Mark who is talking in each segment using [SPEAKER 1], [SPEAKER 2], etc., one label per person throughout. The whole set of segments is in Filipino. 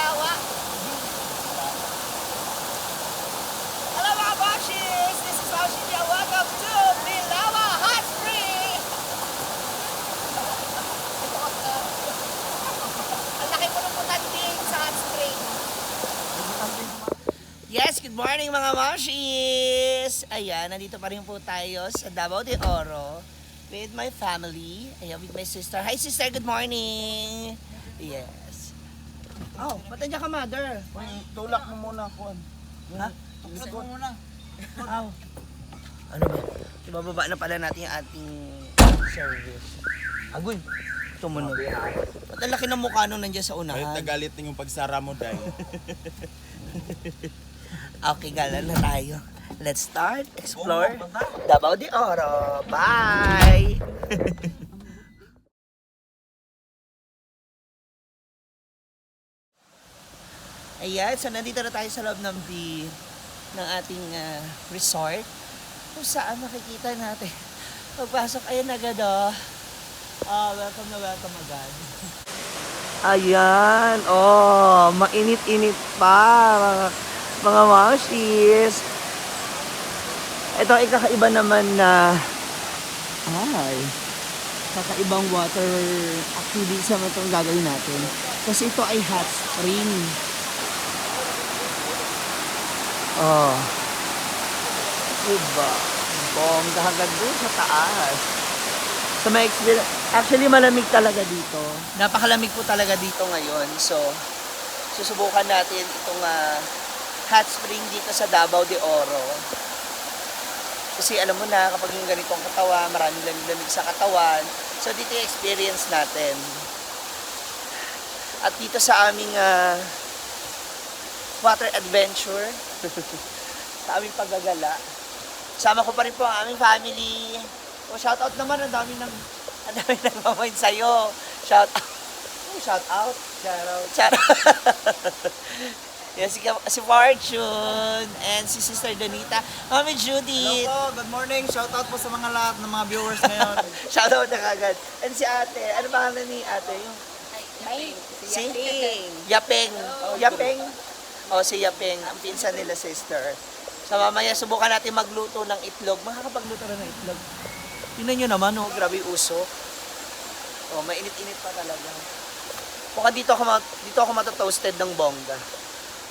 [SPEAKER 1] Bilawa. Hello mga Bashis! This is Bashi Dia. Welcome to Bilawa Hot Spring! Ang laki po ng putanting sa hot spring. Yes, good morning mga Bashis! Ayan, nandito pa rin po tayo sa Davao de Oro with my family. Ayan, with my sister. Hi sister, good morning! Yes. Oh, ba't nandiyan ka, mother?
[SPEAKER 2] Tulak mo muna ako.
[SPEAKER 1] Ha?
[SPEAKER 2] Tulak mo muna.
[SPEAKER 1] Aw. Ano ba? Ibababa na pala natin yung ating service. Agoy, tumunog. Ba't ang laki ng mukha nung nandiyan sa
[SPEAKER 2] Galit
[SPEAKER 1] unahan?
[SPEAKER 2] na galit na yung pagsara mo dahil.
[SPEAKER 1] Okay, gala na tayo. Let's start, explore Davao de Oro. Bye! Ayan, so nandito na tayo sa loob ng ating resort. Kung saan makikita natin. Pagpasok, ayan agad oh. Welcome na welcome agad. Ayan, oh, mainit-init pa mga mausis. Ito ay kakaiba naman na kakaibang water activities naman itong gagawin natin. Kasi ito ay hot spring. Oh. Diba? Bongga hanggang doon sa taas. So may experience. Actually malamig talaga dito. Napakalamig po talaga dito ngayon. So susubukan natin itong hot spring dito sa Davao de Oro. Kasi alam mo na kapag yung ganitong katawan, maraming lamig-lamig sa katawan. So dito yung experience natin. At dito sa aming water adventure, sa aming paggagala. Sama ko pa rin po ang aming family. O shout out naman, ang dami nagmamain sa'yo. Shout out. Oh, shout out. Shout out. Yes, si Fortune and si Sister Donita. Mami Judith.
[SPEAKER 2] Hello po, good morning. Shout out po sa mga lahat ng mga viewers ngayon.
[SPEAKER 1] Shout out na kagad. And si ate, ano pangalan ni ate? Yung si Yapeng. Yapeng. O, si Yapeng, ang pinsan nila sister. So mamaya subukan natin magluto ng itlog. Makakapagluto na ng itlog. Tingnan nyo naman, oh, grabe usok. Oh, mainit-init pa talaga. Baka dito ako matatoasted ng bongga.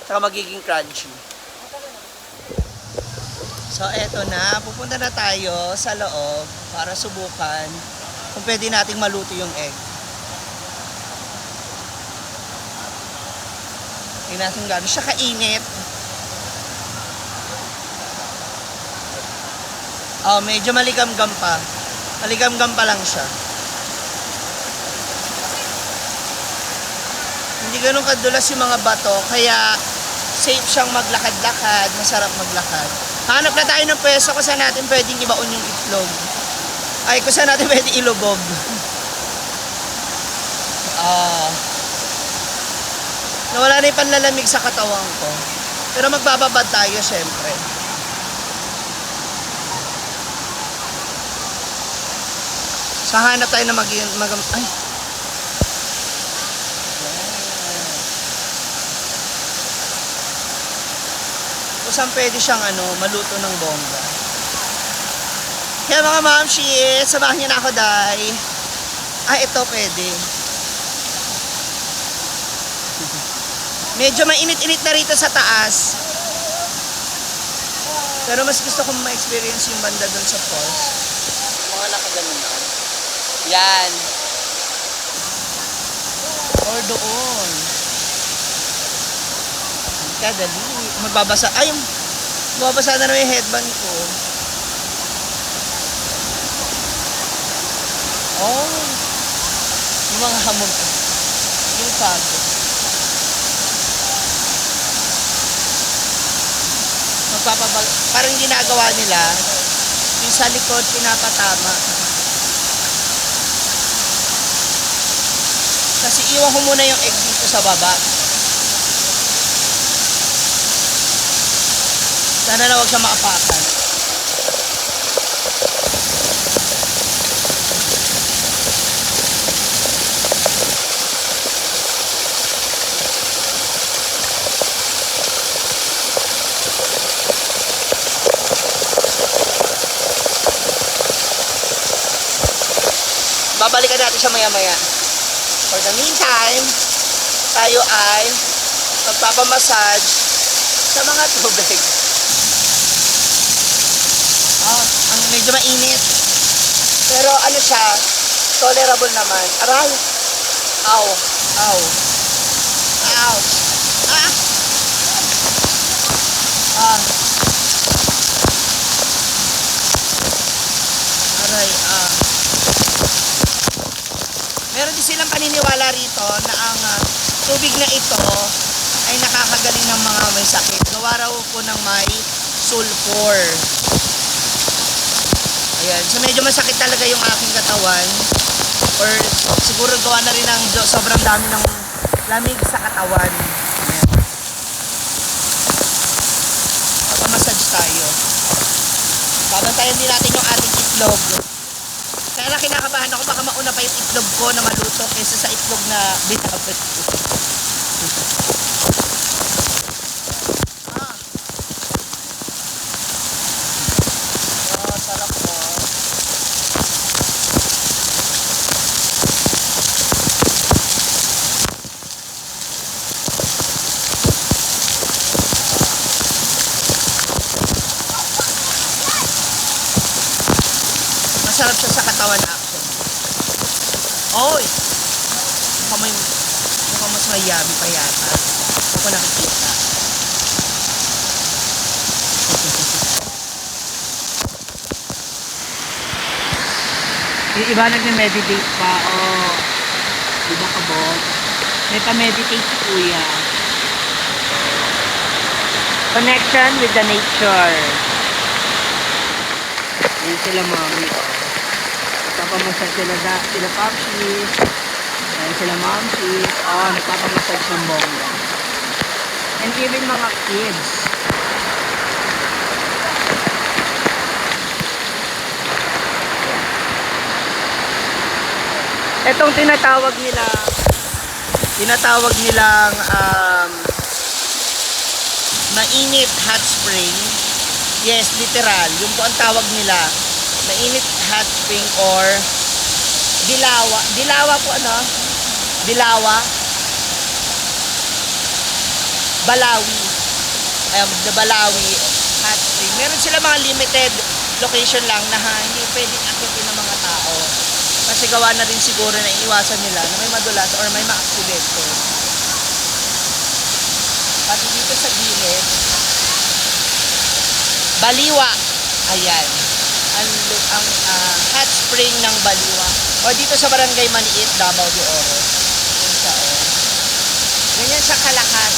[SPEAKER 1] Saka magiging crunchy. So eto na, pupunta na tayo sa loob para subukan kung pwede nating maluto yung egg. Tingnan natin gano'n siya kainit. Oh, medyo maligam-gam pa. Maligam-gam pa lang siya. Hindi ganun kadulas yung mga bato, kaya safe siyang maglakad-lakad, masarap maglakad. Hanap na tayo ng pwesto kung saan natin pwedeng ibaon yung itlog. Ay, kung saan natin pwedeng ilubog. Nawala na yung panlalamig sa katawan ko. Pero magbababad tayo, syempre. So, hanap tayo na ay. Kung saan pwede siyang maluto ng bongga. Kaya mga mamshi, samahan niyo na ako, day. Ito pwede. Medyo mainit-init na rito sa taas. Pero mas gusto kong ma-experience yung banda doon sa falls. Mga nakaganon na. Yan. Or doon. Kadali. Magbabasa. Ay, magbabasa na naman yung headband ko. Oh. Yung mga hamog ko. Yung sago. Parang ginagawa nila, yung sa likod pinapatama. Kasi iwan ko muna yung egg dito sa baba. Sana na huwag siya maapakan. babalikan natin siya maya-maya. For the meantime, tayo ay magpapamassage sa mga tubig. Ang medyo mainit. Pero ano siya, tolerable naman. Aray! Ow! Ow! Ouch! Ah! Ah! Aray, ah. Meron din silang paniniwala rito na ang tubig na ito ay nakakagaling ng mga may sakit. Gawa raw po ng may sulfur. Ayan. So medyo masakit talaga yung aking katawan. Or siguro gawa na rin ng sobrang dami ng lamig sa katawan. Ayan. Papamassage tayo. Babantayan din natin yung ating itlog. Kaya na kinakabahan ako, baka mauna pa yung itlog ko na maluto kaysa sa itlog na binabad ko. Sarap po. Masarap siya sa katawan actually. Oy! Mukhang mas mayami pa yata. Hindi ko nakikita. Yung iba nag-meditate pa. Oh. Diba kabog? May pa-meditate si kuya. Connection with the nature. Yan sila mami. Nagpapamassage sila papsi. Yan sila mamsi. Oh, nagpapamassage ng bongga. And even mga kids. Etong tinatawag nilang mainit hot spring. Yes, literal. Yung po ang tawag nila. Mainit hot spring or dilawa. Dilawa po ano? Dilawa. Balawi. The Balawi hot spring. Meron sila mga limited location lang na hindi pwedeng akitin ng mga tao. Kasi gawa na rin siguro na iniwasan nila na may madulas or may ma-aksidente. Pati dito sa gilid, Baliwa. Ayan. Ang hot spring ng Baliwa. O dito sa Barangay Maliit, Davao de Oro. Ganyan siya kalakas.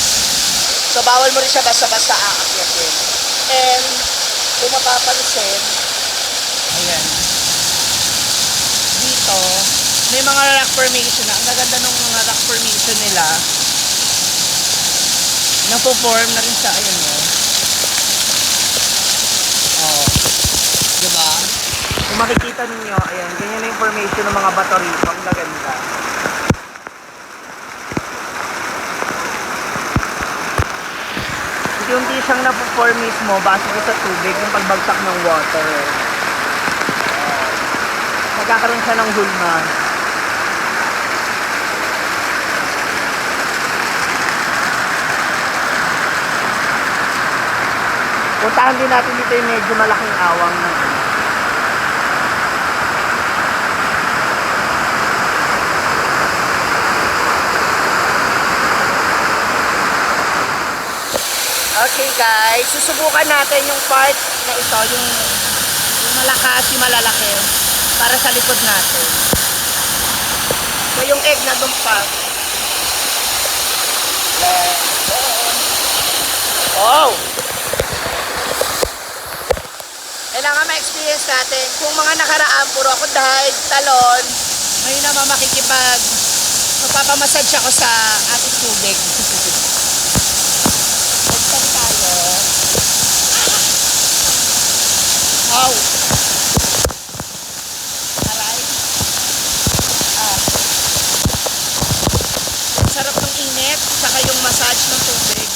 [SPEAKER 1] So bawal mo rin siya basta-basta aakyatin. And kung mapapansin, ayan. Dito, may mga rock formation na. Ang gaganda ng mga rock formation nila. Napo-form na rin sa ayan mo. Oh. Diba? Kung makikita ninyo, ayan, ganyan na yung formation ng mga bato rito. Ang gaganda. Unti-unti siyang napo-form mismo base sa tubig yung pagbagsak ng water. Magkakaroon siya ng hulma. Puntahan din natin dito yung medyo malaking awang na. Okay guys, susubukan natin yung part na ito, yung malakas, yung malalaki para sa likod natin. So yung egg na dumpa. Oh! Kailangan ma-experience natin kung mga nakaraan puro ako dive, talon, ngayon naman magpapamassage ako sa ating tubig. Let's tayo. Wow! Aray. Sarap ng init, saka yung massage ng tubig.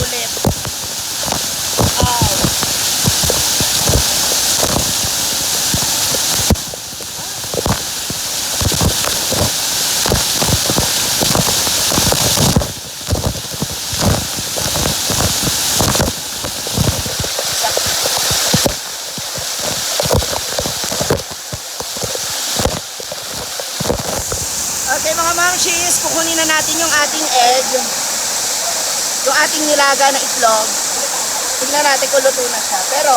[SPEAKER 1] Ulit. Wow! guys, kukunin na natin yung ating egg. Yung ating nilaga na itlog. Tignan natin kung luto na siya. Pero,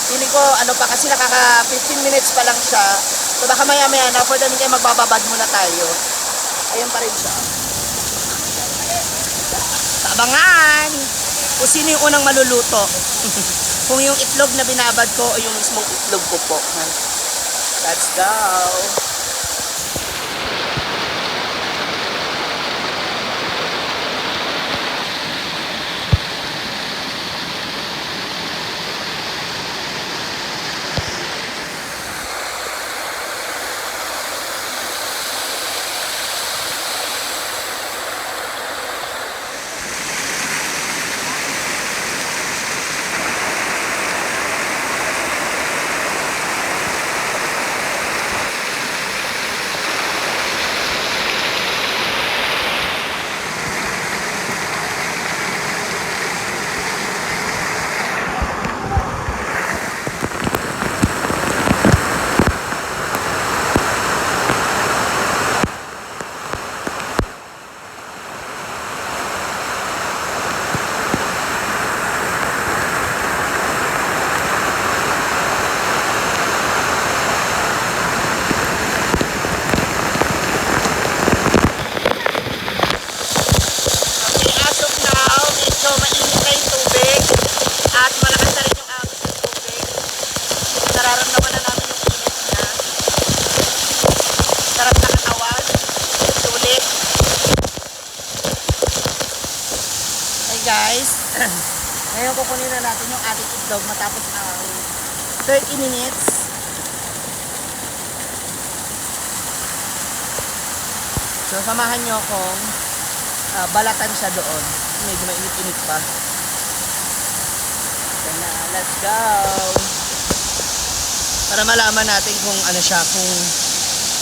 [SPEAKER 1] feeling ko, ano pa, kasi nakaka 15 minutes pa lang siya. So baka maya-maya na, for the meantime, magbababad muna tayo. Ayan pa rin siya. Abangan! Kung sino yung unang maluluto. Kung yung itlog na binabad ko o yung mismong itlog ko po. Let's go! Guys, ngayon kukunin na natin yung ating itlog matapos ang 30 minutes. So samahan nyo akong balatan siya doon. Medyo mainit-init pa. Then, let's go! Para malaman natin kung ano siya, kung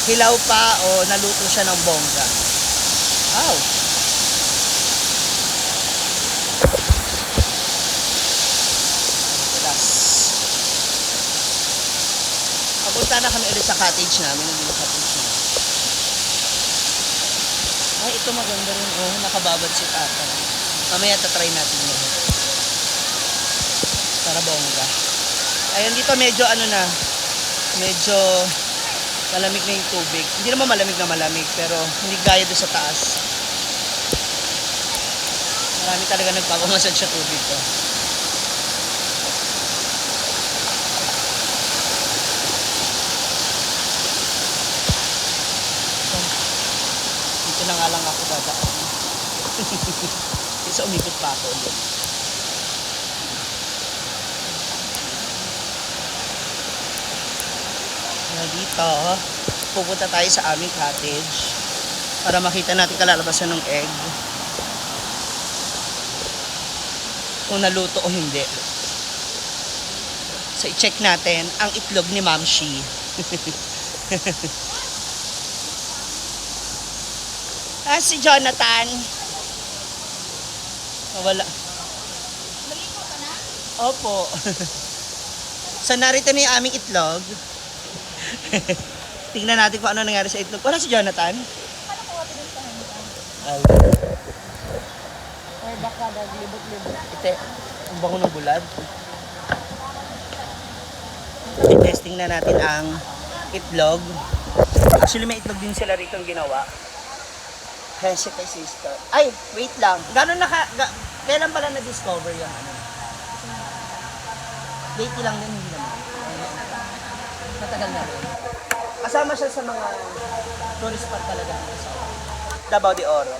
[SPEAKER 1] hilaw pa o naluto siya ng bongga. Wow! Papunta na kami ulit sa cottage namin. Yung cottage namin. Ay, ito maganda rin. Oh, nakababad si tata. Mamaya tatry natin yun. Para bongga. Ayun, dito medyo ano na. Medyo malamig na yung tubig. Hindi naman malamig na malamig. Pero hindi gaya doon sa taas. Marami talaga nagpapamasad sa tubig ko. Na nga lang ako dadaan. Isa umikot pa ako ulit. Dito, pupunta tayo sa aming cottage para makita natin kalalabasan ng egg. Kung naluto o hindi. So, i-check natin ang itlog ni Ma'am Shi. Si Jonathan. Wala. Maligo ka na? Opo. So, narito na yung aming itlog. Tingnan natin kung ano nangyari sa itlog. Wala si Jonathan?
[SPEAKER 3] Paano ko watin sa hanggang?
[SPEAKER 1] Ay.
[SPEAKER 3] Or baka naglibot-libot.
[SPEAKER 1] Ite, ang bango ng bulad. I-testing na natin ang itlog. Actually, may itlog din sila rito ang ginawa. Hesi kay sister. Ay, wait lang. Kailan pala na-discover yung ano? Lately lang din, hindi naman. Matagal na rin. Kasama siya sa mga tourist spot talaga. Davao de Oro.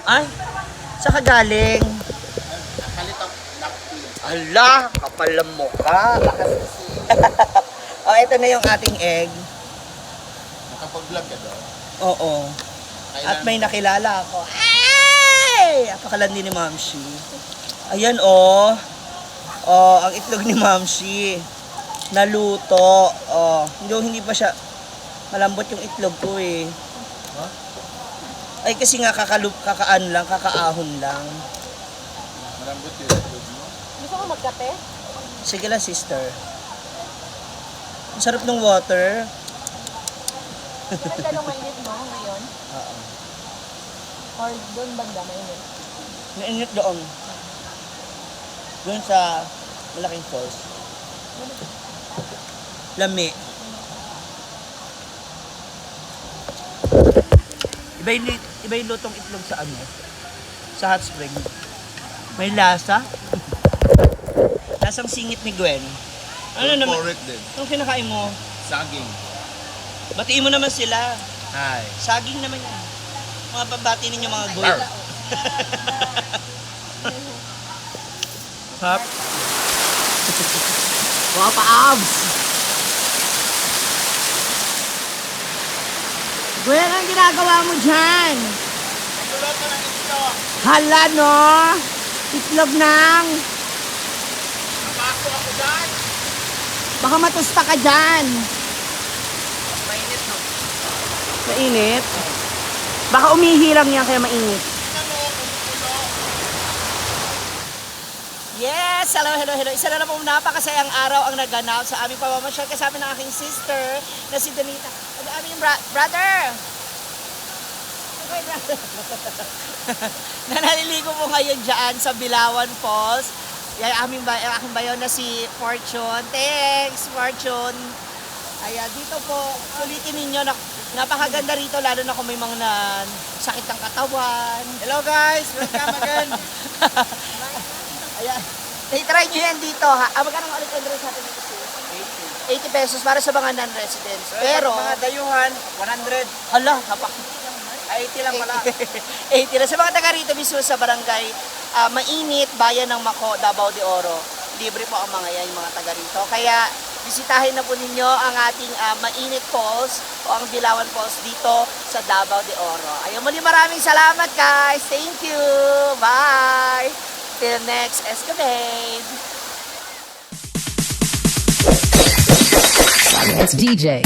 [SPEAKER 1] Ay, sa kagaling. Ala, kapal ng mukha. Oh, ito na yung ating egg.
[SPEAKER 2] Nakapag-vlog ka doon?
[SPEAKER 1] Oo. At may nakilala ako. Ay! Apakalandi ni Ma'am Shi. Ayan, oh. Oh, ang itlog ni Ma'am Shi. Naluto. Oh, hindi pa siya malambot yung itlog ko eh.
[SPEAKER 2] Huh?
[SPEAKER 1] Ay, kasi nga kakaahon lang.
[SPEAKER 2] Malambot yung itlog mo?
[SPEAKER 3] Gusto mo magkape?
[SPEAKER 1] Sige lang, sister. Ang sarap ng water.
[SPEAKER 3] Kaya ganun mainit mo ngayon?
[SPEAKER 1] Oo.
[SPEAKER 3] Or doon banda mainit?
[SPEAKER 1] Nainit doon. Doon sa malaking falls. Lami. Iba yung lutong itlog sa ano? Sa hot spring. May lasa. Lasang singit ni Gwen. Ano naman?
[SPEAKER 2] Correct din.
[SPEAKER 1] Anong kinakain mo?
[SPEAKER 2] Saging.
[SPEAKER 1] Batiin mo naman sila.
[SPEAKER 2] Hi.
[SPEAKER 1] Saging naman yan. Mga pabati ninyo mga gold. Hap. Mga pa-abs. Gwen, anong ginagawa mo dyan?
[SPEAKER 2] Nagluluto ng itlog.
[SPEAKER 1] Hala, no? Itlog ng...
[SPEAKER 2] Napako ako dyan.
[SPEAKER 1] Baka matusta ka dyan.
[SPEAKER 2] Mainit no.
[SPEAKER 1] Mainit? Baka umihi lang yan kaya mainit.
[SPEAKER 2] Tingnan mo, kumukulo.
[SPEAKER 1] Yes! Hello, hello, hello. Isa na po napakasayang araw ang naganap sa aming pamamasyal kasama ng aking sister na si Donita. Ang aming brother! Okay, brother. Na naliligo po ngayon dyan sa Bilawan Falls. Yan ang aking bayo na si Fortune. Thanks, Fortune. Ayan, dito po, sulitin ninyo, napakaganda rito, lalo na kung may mga sakit ng katawan. Hello guys, welcome again. Ayan, try nyo yan dito ha. Magkano ang ulit entrance natin dito sis? 80 pesos para sa mga non-residents. Pero,
[SPEAKER 2] mga dayuhan, 100.
[SPEAKER 1] hala, hapak.
[SPEAKER 2] 80 lang pala.
[SPEAKER 1] 80 na. Sa mga taga rito mismo sa barangay, Mainit, Bayan ng Mako, Davao de Oro. Libre po ang mga yan, yung mga taga rito. Kaya, bisitahin na po ninyo ang ating Mainit Falls o ang Bilawan Falls dito sa Davao de Oro. Ayun, muli maraming salamat guys. Thank you. Bye. Till next escapade.
[SPEAKER 4] It's DJ.